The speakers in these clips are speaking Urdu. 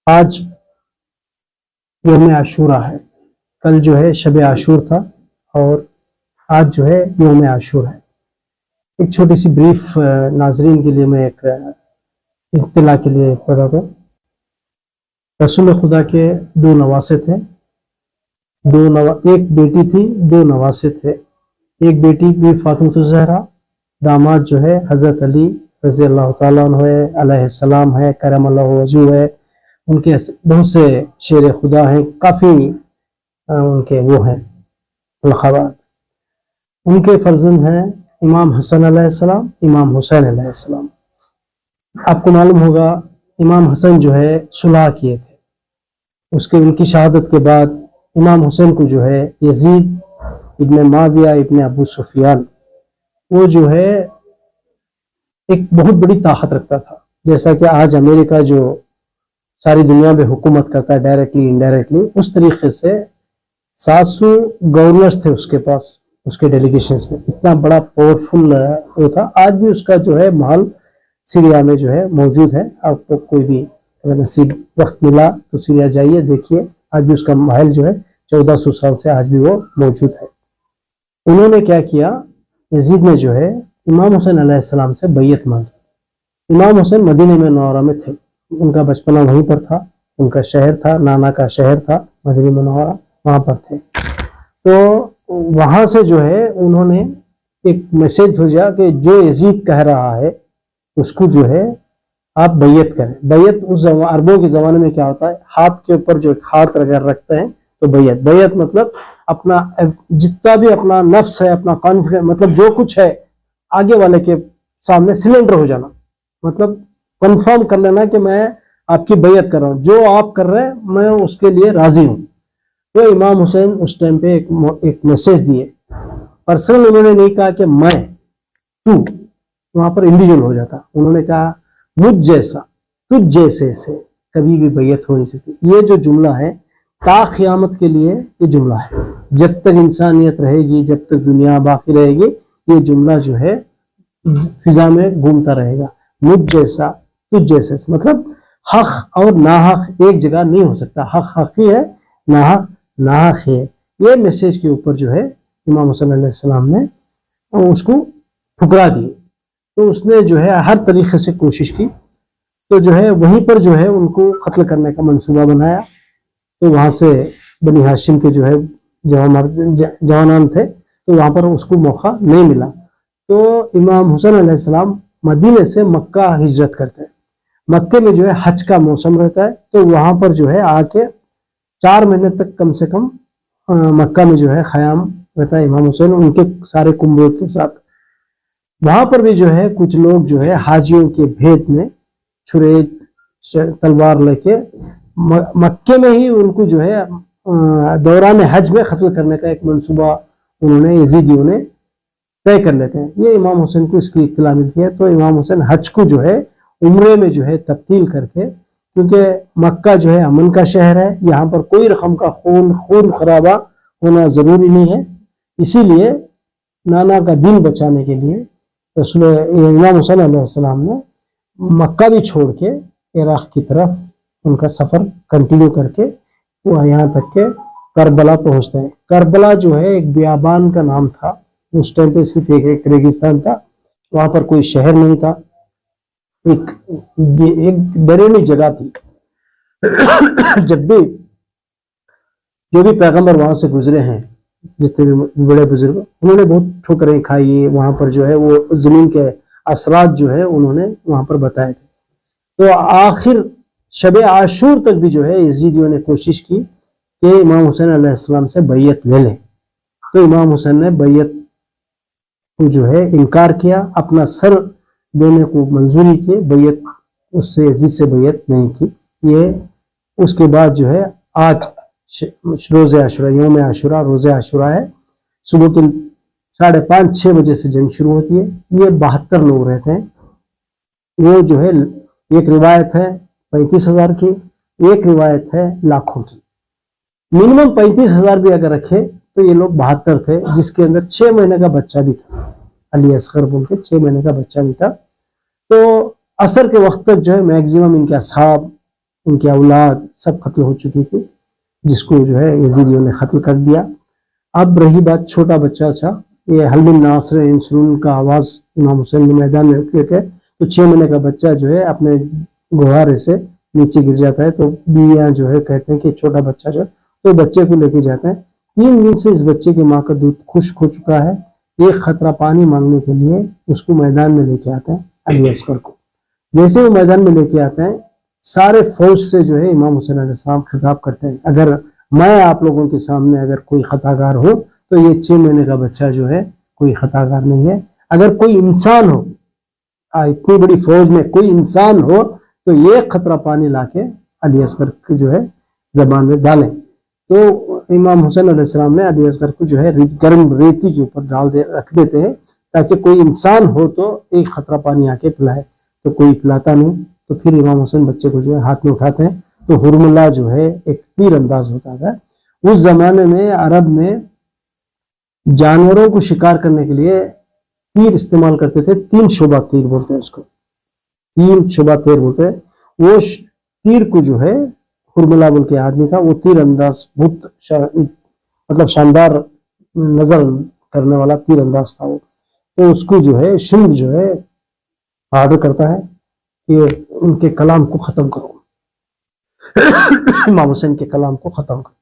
آج یوم عاشورہ ہے. کل جو ہے شب عاشور تھا اور آج جو ہے یوم عاشور ہے. ایک چھوٹی سی بریف ناظرین کے لیے میں ایک اطلاع کے لیے بتا دوں. رسول خدا کے دو نواسے تھے. ایک بیٹی تھی، دو نواسے تھے. ایک بیٹی بھی فاطمۃ الزہرا، داماد جو ہے حضرت علی رضی اللہ تعالیٰ عنہ علیہ السلام ہے، کرم اللہ وجہ ہے. ان کے بہت سے شیر خدا ہیں، کافی ان کے وہ ہیں القابات. ان کے فرزند ہیں امام حسن علیہ السلام، امام حسین علیہ السلام. آپ کو معلوم ہوگا امام حسن جو ہے صلح کیے تھے. ان کی شہادت کے بعد امام حسین کو جو ہے یزید ابن معاویہ ابن ابو سفیان وہ جو ہے ایک بہت بڑی طاقت رکھتا تھا. جیسا کہ آج امریکہ جو ساری دنیا میں حکومت کرتا ہے ڈائریکٹلی انڈائریکٹلی، اس طریقے سے 700 گورنرز تھے اس کے پاس، اس کے ڈیلیگیشنز میں. اتنا بڑا پاورفل وہ تھا. آج بھی اس کا جو ہے محل سیریا میں جو ہے موجود ہے. آپ کو کوئی بھی اگر نصیب وقت ملا تو سیریا جائیے، دیکھیے. آج بھی اس کا محل جو ہے 1400 سال سے آج بھی وہ موجود ہے. انہوں نے کیا کیا، یزید نے جو ہے امام حسین علیہ السلام سے بیعت مانگی. امام حسین مدینہ منورہ میں تھے، ان کا بچپنا وہیں پر تھا، ان کا شہر تھا، نانا کا شہر تھا مدینہ منورہ، وہاں پر تھے. تو وہاں سے جو ہے انہوں نے ایک میسج بھیجا کہ جو یزید کہہ رہا ہے اس کو جو ہے آپ بیعت کریں. بیعت اس عربوں کے زمانے میں کیا ہوتا ہے، ہاتھ کے اوپر جو ہاتھ رکھتے ہیں تو بیعت مطلب اپنا جتنا بھی اپنا نفس ہے، اپنا کانفیڈنس، مطلب جو کچھ ہے آگے والے کے سامنے سلنڈر ہو جانا، مطلب کنفرم کر لینا کہ میں آپ کی بیعت کر رہا ہوں، جو آپ کر رہے ہیں میں اس کے لیے راضی ہوں. تو امام حسین اس ٹائم پہ ایک میسج دیے. پرسنل انہوں نے نہیں کہا کہ میں، تو وہاں پر انڈیویجول ہو جاتا. انہوں نے کہا مجھ جیسا تجھ جیسے سے کبھی بھی بیعت ہو نہیں سکتی. یہ جو جملہ ہے تا قیامت کے لیے یہ جملہ ہے. جب تک انسانیت رہے گی، جب تک دنیا باقی رہے گی، یہ جملہ جو ہے فضا میں گھومتا رہے گا. مجھ جیسا تجھ جیسے سے مطلب حق اور ناحق ایک جگہ نہیں ہو سکتا. حق حقی ہے، ناحق ناحق ہے. یہ میسج کے اوپر جو ہے امام حسین علیہ السلام نے اس کو ٹھکرا دی. تو اس نے جو ہے ہر طریقے سے کوشش کی. تو جو ہے وہیں پر جو ہے ان کو قتل کرنے کا منصوبہ بنایا. تو وہاں سے بنی ہاشم کے جو ہے جوانان تھے، تو وہاں پر اس کو موقع نہیں ملا. تو امام حسین علیہ السلام مدینے سے مکہ ہجرت کرتے ہیں. مکے میں جو ہے حج کا موسم رہتا ہے، تو وہاں پر جو ہے آ کے 4 مہینے تک کم سے کم مکہ میں جو ہے قیام رہتا ہے امام حسین ان کے سارے کنبوں کے ساتھ. وہاں پر بھی جو ہے کچھ لوگ جو ہے حاجیوں کے بھید میں چھرے تلوار لے کے مکے میں ہی ان کو جو ہے دوران حج میں قتل کرنے کا ایک منصوبہ انہوں نے یزیدیوں نے طے کر لیتے ہیں. یہ امام حسین کو اس کی اطلاع ملتی ہے. تو امام حسین حج کو جو ہے عمرے میں جو ہے تبدیل کر کے، کیونکہ مکہ جو ہے امن کا شہر ہے، یہاں پر کوئی رقم کا خون خرابہ ہونا ضروری نہیں ہے، اسی لیے نانا کا دین بچانے کے لیے رسول امام حسین علیہ السلام نے مکہ بھی چھوڑ کے عراق کی طرف ان کا سفر کنٹینیو کر کے وہ یہاں تک کہ کربلا پہنچتے ہیں. کربلا جو ہے ایک بیابان کا نام تھا. اس ٹائم پہ صرف ایک ریگستان تھا، وہاں پر کوئی شہر نہیں تھا، ایک بیرونی جگہ تھی. جب بھی جو بھی پیغمبر وہاں سے گزرے ہیں، جتنے بھی بڑے بزرگ، انہوں نے بہت ٹھوکریں کھائی. وہاں پر جو ہے وہ زمین کے اثرات جو ہے انہوں نے وہاں پر بتائے تھے. تو آخر شب عاشور تک بھی جو ہے یزیدیوں نے کوشش کی کہ امام حسین علیہ السلام سے بیعت لے لیں. تو امام حسین نے بیعت کو جو ہے انکار کیا، اپنا سر دینے کو منظوری کی، بیعت اس سے یزید سے بیعت نہیں کی. یہ اس کے بعد جو ہے آج روز عاشورہ، یوم عاشورہ، روز عاشورہ ہے. صبح کے 5:30-6 بجے سے جنگ شروع ہوتی ہے. یہ 72 لوگ رہتے ہیں. وہ جو ہے ایک روایت ہے 35,000 کی، ایک روایت ہے لاکھوں کی. منیمم 35,000 بھی اگر رکھے تو یہ لوگ 72 تھے، جس کے اندر 6 مہینے کا بچہ بھی تھا. علی اصغر بول کے 6 مہینے کا بچہ بھی تھا. تو عصر کے وقت تک جو ہے میکزیمم ان کے اصحاب، ان کی اولاد سب قتل ہو چکی تھی، جس کو جو ہے یزیدیوں نے قتل کر دیا۔ اب رہی بات چھوٹا بچہ تھا، یہ حل من ناصر انصرون کا آواز امام حسین نے میدان میں رکھ کے، تو 6 مہینے کا بچہ جو ہے اپنے گوارے سے نیچے گر جاتا ہے، تو بیویاں جو ہے کہتے ہیں کہ چھوٹا بچہ جو ہے تو بچے کو لے کے جاتے ہیں۔ 3 دن سے اس بچے کی ماں کا دودھ خشک ہو چکا ہے، ایک خطرہ پانی مانگنے کے لیے اس کو میدان میں لے کے آتے ہیں علی اصغر کو۔ جیسے وہ میدان میں لے کے آتے ہیں، سارے فوج سے جو ہے امام حسین علیہ السلام خطاب کرتے ہیں، اگر میں آپ لوگوں کے سامنے اگر کوئی خطا کار ہو تو یہ 6 مہینے کا بچہ جو ہے کوئی خطا کار نہیں ہے، اگر کوئی انسان ہو، اتنی بڑی فوج میں کوئی انسان ہو تو یہ خطرہ پانی لا کے علی اصغر کو جو ہے زبان میں ڈالیں۔ تو امام حسین علیہ السلام نے علی اصغر کو جو ہے گرم ریتی کے اوپر رکھ دیتے ہیں تاکہ کوئی انسان ہو تو ایک خطرہ پانی آ کے پلائے، تو کوئی پلاتا نہیں، تو پھر امام حسین بچے کو جو ہے ہاتھ میں اٹھاتے ہیں، تو حرملہ جو ہے ایک تیر انداز ہوتا تھا۔ اس زمانے میں عرب میں جانوروں کو شکار کرنے کے لیے تیر استعمال کرتے تھے، 3 شعبہ تیر بولتے ہیں اس کو، 3 شعبہ تیر بولتے ہیں۔ وہ تیر کو جو ہے حرملہ بول کے آدمی تھا، وہ تیر انداز بہت مطلب شاندار نظر کرنے والا تیر انداز تھا وہ، تو اس کو جو ہے شمر جو ہے آرڈر کرتا ہے کہ ان کے کلام کو ختم کرو، امام حسین کے کلام کو ختم کرو،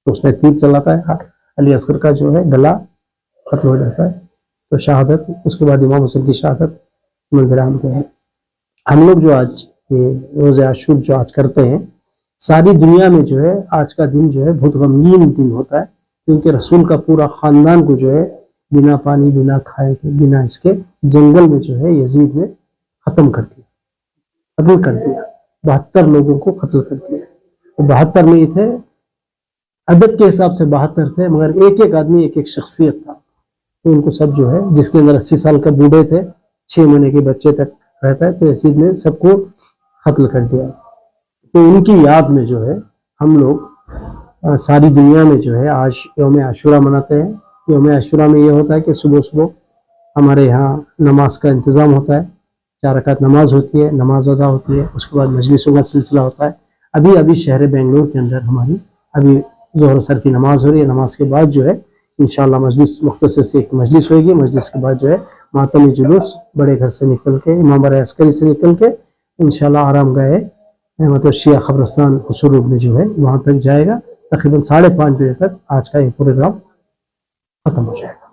تو اس نے تیر چلاتا ہے، علی اصغر کا جو ہے گلا ختم ہو جاتا ہے، تو شہادت، اس کے بعد امام حسین کی شہادت منظر عام پہ ہے۔ ہم لوگ جو آج روز عاشور جو آج کرتے ہیں، ساری دنیا میں جو ہے آج کا دن جو ہے بہت غمگین دن ہوتا ہے، کیونکہ رسول کا پورا خاندان کو جو ہے بنا پانی بنا کھائے کے بنا اس کے جنگل میں جو ہے یزید نے ختم کر دیا، قتل کر دیا، 72 لوگوں کو قتل کر دیا۔ 72 نہیں تھے، عدد کے حساب سے 72 تھے، مگر ایک ایک آدمی ایک ایک شخصیت تھا، تو ان کو سب جو ہے، جس کے اندر 80 سال کا بوڑھے تھے، 6 مہینے کے بچے تک رہتا ہے، تو یزید نے سب کو قتل کر دیا۔ تو ان کی یاد میں جو ہے ہم لوگ ساری دنیا میں جو ہے آج یوم عاشورہ مناتے ہیں۔ یوم عاشورہ میں یہ ہوتا ہے کہ صبح صبح ہمارے یہاں نماز کا انتظام ہوتا ہے، 4 رکعت نماز ہوتی ہے، نماز ادا ہوتی ہے، اس کے بعد مجلسوں کا سلسلہ ہوتا ہے۔ ابھی شہر بنگلور کے اندر ہماری ابھی ظہر اثر کی نماز ہو رہی ہے، نماز کے بعد جو ہے انشاءاللہ مجلس مختصر سے ایک مجلس ہوئے گی، مجلس کے بعد جو ہے ماتمی جلوس بڑے گھر سے نکل کے، امام برائے عسکری سے نکل کے انشاءاللہ آرام گاہ مطلب شیعہ قبرستان حصول میں جو ہے وہاں تک جائے گا، تقریباً 5:30 بجے تک آج کا یہ پروگرام ختم ہو جائے گا۔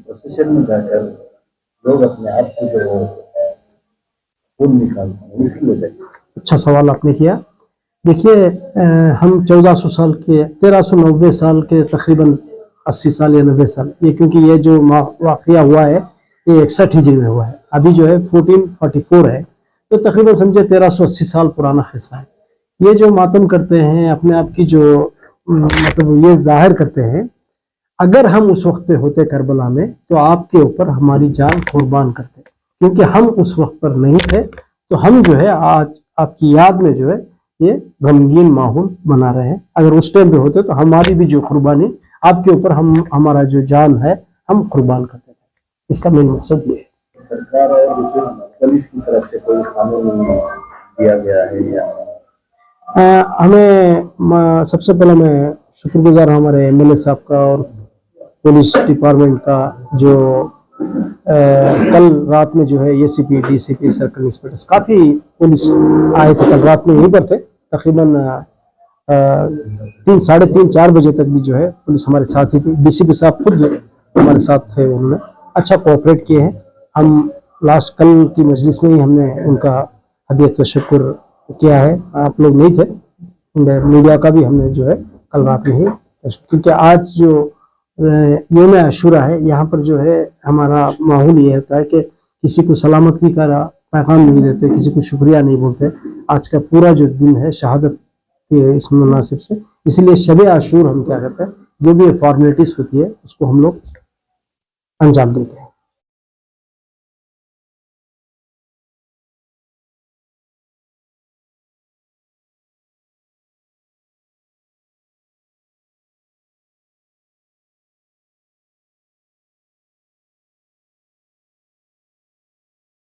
پروسیشن میں جا کر لوگ اپنے آپ کو جو خون نکالتے ہیں، اس کی وجہ اچھا سوال آپ نے کیا۔ دیکھیے ہم 1400 سال کے 1390 سال کے تقریباً 80 سال یا 90 سال، یہ کیونکہ یہ جو واقعہ ہوا ہے یہ 61 ہجری میں ہوا ہے، ابھی جو ہے 1444 ہے، تو تقریباً سمجھے 1380 سال پرانا قصہ ہے۔ یہ جو ماتم کرتے ہیں اپنے آپ کی جو مطلب یہ ظاہر کرتے ہیں، اگر ہم اس وقت پہ ہوتے کربلا میں تو آپ کے اوپر ہماری جان قربان کرتے، کیونکہ ہم اس وقت پر نہیں تھے، تو ہم جو ہے آج آپ کی یاد میں جو ہے یہ غمگین ماحول بنا رہے ہیں۔ اگر اس ٹائم پہ ہوتے تو ہماری بھی جو قربانی آپ کے اوپر ہمارا جو جان ہے ہم قربان کرتے تھے۔ اس کا مین مقصد یہ ہے۔ سرکار اور پولیس کی طرف سے کوئی قانون دیا گیا ہے یا ہمیں سب سے پہلے میں شکر گزار ہوں ہمارے ایم ایل اے صاحب کا اور پولیس ڈپارٹمنٹ کا، جو کل رات میں جو ہے اے سی پی ڈی سی پی سرکل انسپیکٹر کافی پولیس آئے تھے، کل رات میں یہیں پر تھے، تقریباً 3 ساڑھے 3 4 بجے تک بھی جو ہے پولیس ہمارے ساتھ ہی تھی، ڈی سی پی صاحب خود ہمارے ساتھ تھے، انہوں نے اچھا کوآپریٹ کیے ہیں۔ ہم لاسٹ کل کی مجلس میں ہی ہم نے ان کا ہدیت تشکر کیا ہے، آپ لوگ نہیں تھے، میڈیا کا بھی ہم نے جو ہے کل رات میں ہی، کیونکہ آج جو یوم عاشورہ ہے یہاں پر جو ہے ہمارا ماحول یہ ہوتا ہے کہ کسی کو سلامتی کا پیغام نہیں دیتے، کسی کو شکریہ نہیں بولتے۔ آج کا پورا جو دن ہے شہادت کے اس مناسب سے، اس لیے شب عاشور ہم کیا کرتے ہیں، جو بھی فارمیلٹیز ہوتی ہے اس کو ہم لوگ انجام دیتے ہیں۔